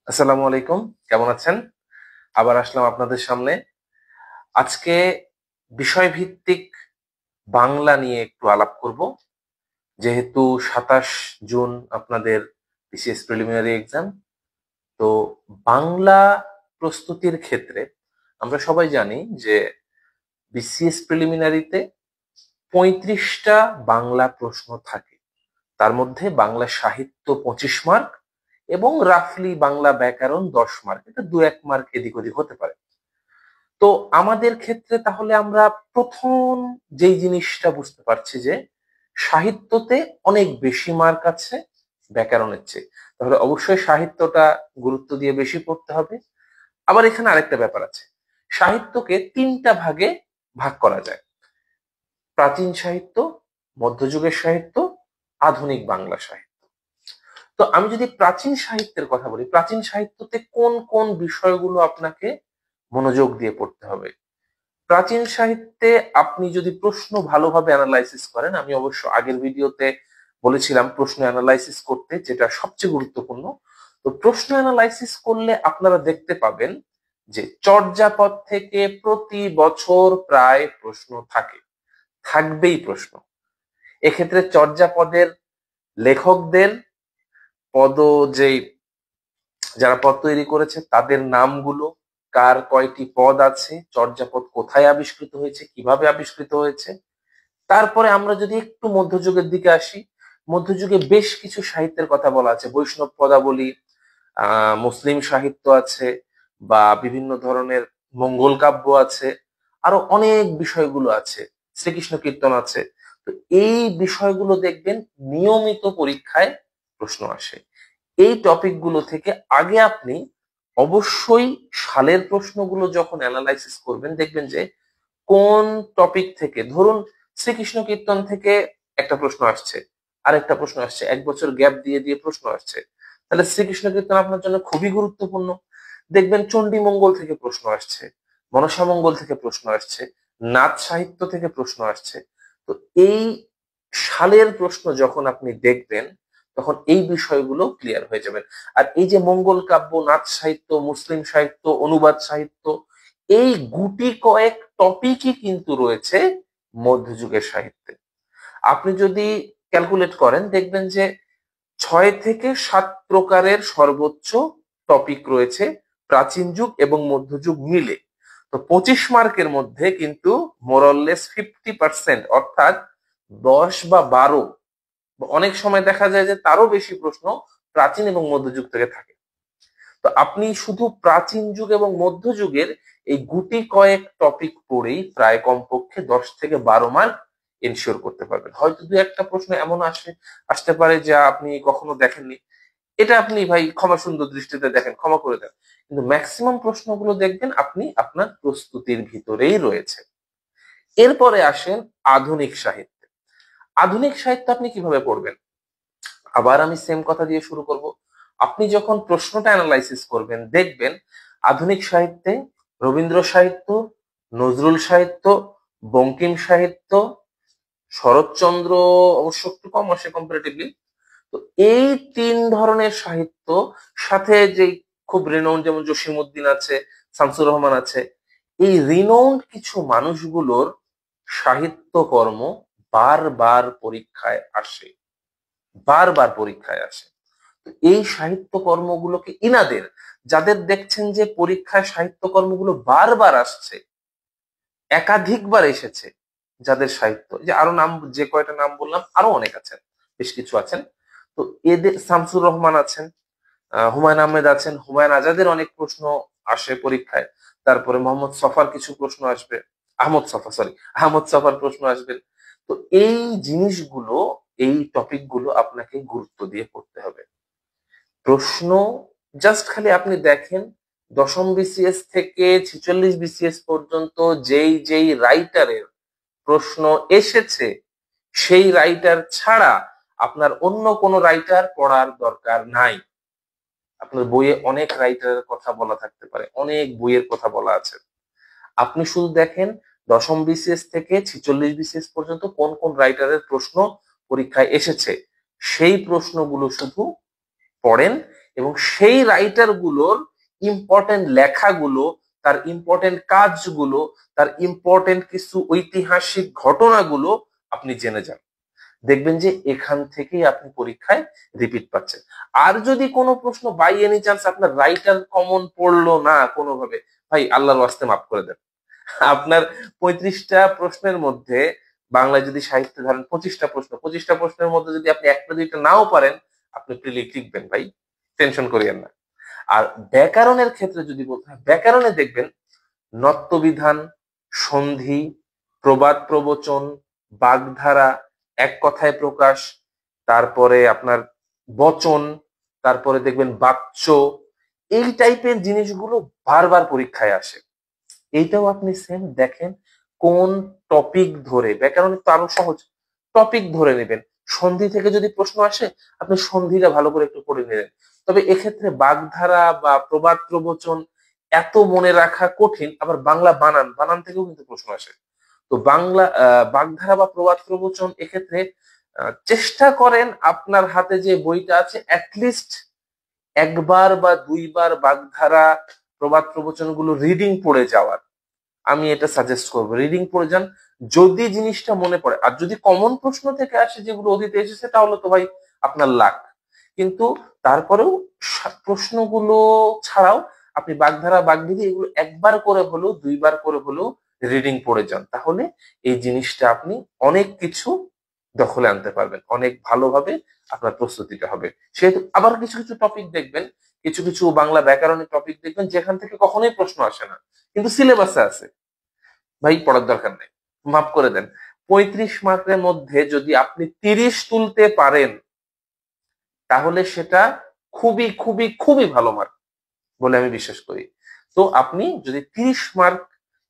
আসসালামু আলাইকুম। কেমন আছেন? আবার আসলাম আপনাদের সামনে। আজকে বিষয়ভিত্তিক বাংলা নিয়ে একটু আলাপ করব। যেহেতু ২৭ জুন আপনাদের বিসিএস প্রিলিমিনারি এক্সাম। তো বাংলা প্রস্তুতির ক্ষেত্রে আমরা সবাই জানি যে বিসিএস প্রিলিমিনারিতে ৩৫টা বাংলা প্রশ্ন থাকে। তার মধ্যে বাংলা সাহিত্য ২৫ মার্ক এবং রাফলি বাংলা ব্যাকরণ ১০ মার্ক। এটা ২-১ মার্ক এদিক ওদিক হতে পারে। তো আমাদের ক্ষেত্রে তাহলে আমরা প্রথম যেই জিনিসটা বুঝতে পারছি যে সাহিত্যতে অনেক বেশি মার্ক আছে ব্যাকরণের চেয়ে। তাহলে অবশ্যই সাহিত্যটা গুরুত্ব দিয়ে বেশি পড়তে হবে। আবার এখানে আরেকটা ব্যাপার আছে, সাহিত্যকে ৩টা ভাগে ভাগ করা যায়: প্রাচীন সাহিত্য, মধ্যযুগের সাহিত্য, আধুনিক বাংলা সাহিত্য। তো আমি যদি প্রাচীন সাহিত্যের কথা বলি, প্রাচীন সাহিত্যতে কোন কোন বিষয়গুলো আপনাকে মনোযোগ দিয়ে পড়তে হবে? প্রাচীন সাহিত্যে আপনি যদি প্রশ্ন ভালোভাবে অ্যানালাইসিস করেন, আমি অবশ্য আগের ভিডিওতে বলেছিলাম প্রশ্ন অ্যানালাইসিস করতে, যেটা সবচেয়ে গুরুত্বপূর্ণ। তো প্রশ্ন অ্যানালাইসিস করলে আপনারা দেখতে পাবেন যে চর্যাপদ থেকে প্রতি বছর প্রায় প্রশ্ন থাকে, থাকবেই প্রশ্ন। এক্ষেত্রে চর্যাপদের লেখকদের পদ, যেই যারা পদ তৈরি করেছে তাদের নামগুলো, কার কয়টি পদ আছে, চর্যাপদ কোথায় আবিষ্কৃত হয়েছে, কিভাবে আবিষ্কৃত হয়েছে। তারপরে আমরা যদি একটু মধ্যযুগের দিকে আসি, মধ্যযুগে বেশ কিছু সাহিত্যের কথা বলা আছে, বৈষ্ণব পদাবলী, মুসলিম সাহিত্য আছে, বা বিভিন্ন ধরনের মঙ্গল কাব্য আছে, আরো অনেক বিষয়গুলো আছে, শ্রীকৃষ্ণ কীর্তন আছে। তো এই বিষয়গুলো দেখবেন নিয়মিত পরীক্ষায় প্রশ্ন আসে। এই টপিকগুলো থেকে আগে আপনি অবশ্যই সালের প্রশ্নগুলো যখন অ্যানালাইসিস করবেন, দেখবেন যে কোন টপিক থেকে, ধরুন শ্রীকৃষ্ণ কীর্তন থেকে একটা প্রশ্ন আসছে, আরেকটা প্রশ্ন আসছে, ১ বছর গ্যাপ দিয়ে দিয়ে প্রশ্ন আসছে, তাহলে শ্রীকৃষ্ণ কীর্তন আপনার জন্য খুবই গুরুত্বপূর্ণ। দেখবেন চণ্ডী মঙ্গল থেকে প্রশ্ন আসছে, মনসা মঙ্গল থেকে প্রশ্ন আসছে, নাথ সাহিত্য থেকে প্রশ্ন আসছে। তো এই সালের প্রশ্ন যখন আপনি দেখবেন, তখন এই বিষয়গুলো ক্লিয়ার হয়ে যাবেন। আর এই যে মঙ্গল কাব্য, নাথ সাহিত্য, মুসলিম সাহিত্য, অনুবাদ সাহিত্য, এই গুটি কয়েক টপিকই কিন্তু রয়েছে মধ্যযুগের সাহিত্যে। আপনি যদি ক্যালকুলেট করেন, দেখবেন যে ৬ থেকে ৭ প্রকারের সর্বোচ্চ টপিক রয়েছে প্রাচীন যুগ এবং মধ্যযুগ মিলে। তো ২৫ মার্কের মধ্যে কিন্তু মোরললেস 50%, অর্থাৎ ১০ বা ১২, অনেক সময় দেখা যায় যে তারও বেশি প্রশ্ন প্রাচীন এবং মধ্যযুগ থেকে থাকে। তো আপনি শুধু প্রাচীন যুগ এবং মধ্যযুগের এই গুটি কয়েক টপিক পড়েই প্রায় কমপক্ষে ১০ থেকে ১২ মার্ক এনশিওর করতে পারবেন। হয়তো দু একটা প্রশ্ন এমন আসতে পারে যা আপনি কখনো দেখেননি, এটা আপনি ভাই ক্ষমা সুন্দর দৃষ্টিতে দেখেন, ক্ষমা করে দেন। কিন্তু ম্যাক্সিমাম প্রশ্নগুলো দেখবেন আপনি আপনার প্রস্তুতির ভিতরেই রয়েছে। এরপরে আসেন আধুনিক সাহিত্যে। আধুনিক সাহিত্য আপনি কিভাবে পড়বেন? আবার আমি সেম কথা দিয়ে শুরু করব। আপনি যখন প্রশ্নটা অ্যানালাইসিস করবেন, দেখবেন আধুনিক সাহিত্যে রবীন্দ্র সাহিত্য, নজরুল সাহিত্য, বঙ্কিম সাহিত্য, শরৎচন্দ্র অবশ্য একটু কম আসে কম্পারেটিভলি। তো এই ৩ ধরনের সাহিত্য, সাথে যে খুব রিনাউন্ড যেমন জসিমউদ্দিন আছে, শামসুর রহমান আছে, এই রিনাউন্ড কিছু মানুষগুলোর সাহিত্যকর্ম বারবার পরীক্ষায় আসে, বারবার পরীক্ষায় আসে। এই সাহিত্য কর্মগুলোকে ইনাদের, যাদের দেখছেন যে পরীক্ষায় সাহিত্য কর্মগুলো বারবার আসছে, একাধিকবার এসেছে, যাদের সাহিত্য, যে আরো নাম, যে কয়টা নাম বললাম আরো অনেক আছেন, বেশ কিছু আছেন। তো এদের শামসুর রহমান আছেন, হুমায়ুন আহমেদ আছেন, হুমায়ুন আজাদের অনেক প্রশ্ন আসে পরীক্ষায়। তারপরে মোহাম্মদ সফার কিছু প্রশ্ন আসবে, আহমদ সফা, সরি, আহমদ সফার প্রশ্ন আসবে। তো এই জিনিসগুলো, এই টপিকগুলো আপনাকে গুরুত্ব দিয়ে পড়তে হবে। প্রশ্ন জাস্ট খালি আপনি দেখেন, দশম বিসিএস থেকে ৪৬ বিসিএস পর্যন্ত যেই যেই রাইটারের প্রশ্ন এসেছে, সেই রাইটার ছাড়া আপনার অন্য কোনো রাইটার পড়ার দরকার নাই। আপনার বইয়ে অনেক রাইটারের কথা বলা থাকতে পারে, অনেক বইয়ের কথা বলা আছে, আপনি শুধু দেখেন দশম বিসিএস থেকে ৪৬ বিসিএস পর্যন্ত কোন কোন রাইটারের প্রশ্ন পরীক্ষায় এসেছে, সেই প্রশ্নগুলো শুধু পড়েন এবং সেই রাইটার গুলোর ইম্পর্টেন্ট লেখাগুলো, তার ইম্পর্টেন্ট কাজগুলো, তার ইম্পর্টেন্ট কিছু ঐতিহাসিক ঘটনাগুলো আপনি জেনে যান। দেখবেন যে এখান থেকেই আপনি পরীক্ষায় রিপিট পাচ্ছেন। আর যদি কোনো প্রশ্ন বাই এনি চান্স আপনার রাইটার কমন পড়লো না কোনোভাবে, ভাই আল্লাহর ওয়াস্তে মাফ করে দেন। আপনার 35টা প্রশ্নের মধ্যে বাংলায় যদি সাহিত্যে ধরেন 25টা প্রশ্ন, 25টা প্রশ্নের মধ্যে যদি আপনি একটা দুইটা নাও পারেন, আপনি প্রিলি লিখবেন ভাই, টেনশন করিয়েন না। আর ব্যাকরণের ক্ষেত্রে যদি বলতে হয়, ব্যাকরণে দেখবেন নত্যবিধান, সন্ধি, প্রবাদ প্রবচন, বাগধারা, এক কথায় প্রকাশ, তারপরে আপনার বচন, তারপরে দেখবেন বাচ্য, এই টাইপের জিনিসগুলো বারবার পরীক্ষায় আসে। এইটাও আপনি সেম দেখেন কোন টপিক ধরে, ব্যাকরণ তো আরো সহজ, টপিক ধরে নেবেন। সন্ধি থেকে যদি প্রশ্ন আসে, আপনি সন্ধিটা ভালো করে একটু পড়ে নিলেন। তবে এক্ষেত্রে বাগধারা বা প্রবাদ প্রবচন এত মনে রাখা কঠিন, আবার বাংলা বানান, বানান থেকেও কিন্তু প্রশ্ন আসে। তো বাংলা বাগধারা বা প্রবাদ প্রবচন এক্ষেত্রে চেষ্টা করেন আপনার হাতে যে বইটা আছে অ্যাটলিস্ট একবার বা দুইবার বাগধারা প্রবাদ প্রবচন গুলো রিডিং পড়ে যাওয়ার আমি এটা সাজেস্ট করবো। রিডিং পড়ে যান, যদি জিনিসটা মনে পড়ে। আর যদি কমন প্রশ্ন থেকে আসে যেগুলো অতীতে এসেছে, তাহলে তো ভাই আপনার লাক। কিন্তু তারপরেও প্রশ্নগুলো ছাড়াও আপনি বাগধারা বাগধারি এগুলো একবার করে হলেও দুইবার করে হলেও রিডিং পড়ে যান, তাহলে এই জিনিসটা আপনি অনেক কিছু দখলে আনতে পারবেন, অনেক ভালোভাবে আপনার প্রস্তুতিটা হবে। সেহেতু আবার কিছু কিছু টপিক দেখবেন, কিছু কিছু বাংলা ব্যাকরণের টপিক দেখবেন যেখান থেকে কখনোই প্রশ্ন আসে না, কিন্তু সিলেবাসে আছে, ভাই পড়ার দরকার নেই, মাফ করে দেন। 35 মার্কের মধ্যে যদি আপনি 30 তুলতে পারেন, তাহলে সেটা খুবই খুবই খুবই ভালো মার্ক বলে আমি বিশ্বাস করি। তো আপনি যদি 30 মার্ক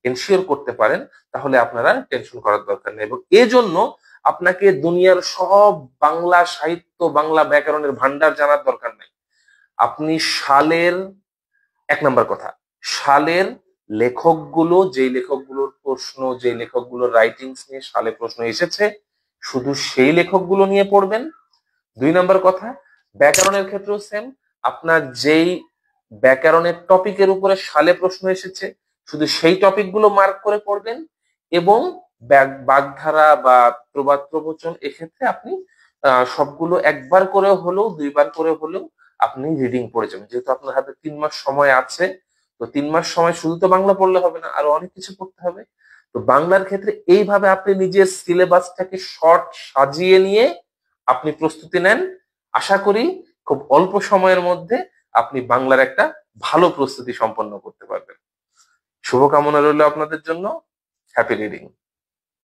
এনশিওর করতে পারেন, তাহলে আপনারা টেনশন করার দরকার নেই। এবং এজন্য আপনাকে দুনিয়ার সব বাংলা সাহিত্য, বাংলা ব্যাকরণের ভান্ডার জানার দরকার নেই। আপনি সালের, এক নাম্বার কথা, সালের লেখকগুলো, যেই লেখকগুলোর প্রশ্ন, যে লেখকগুলোর রাইটিংস নিয়ে সালে প্রশ্ন এসেছে, শুধু সেই লেখকগুলো নিয়ে পড়বেন। 2 নাম্বার কথা, ব্যাকরণের ক্ষেত্রেও সেম, আপনার যেই ব্যাকরণের টপিকের উপরে সালে প্রশ্ন এসেছে, শুধু সেই টপিকগুলো মার্ক করে পড়বেন। এবং বাগধারা বা প্রবাদ প্রবচন এক্ষেত্রে আপনি সবগুলো একবার করে হলেও দুইবার করে হলেও আপনি রিডিং পড়ে যাবেন, যেহেতু আপনার হাতে 3 মাস সময় আছে। তো 3 মাস সময় শুধু তো বাংলা পড়লে হবে না, আরো অনেক কিছু পড়তে হবে। তো বাংলার ক্ষেত্রে এইভাবে আপনি নিজের সিলেবাসটাকে শর্ট সাজিয়ে নিয়ে আপনি প্রস্তুতি নেন। আশা করি খুব অল্প সময়ের মধ্যে আপনি বাংলার একটা ভালো প্রস্তুতি সম্পন্ন করতে পারবেন। শুভকামনা রইল আপনাদের জন্য। Happy reading.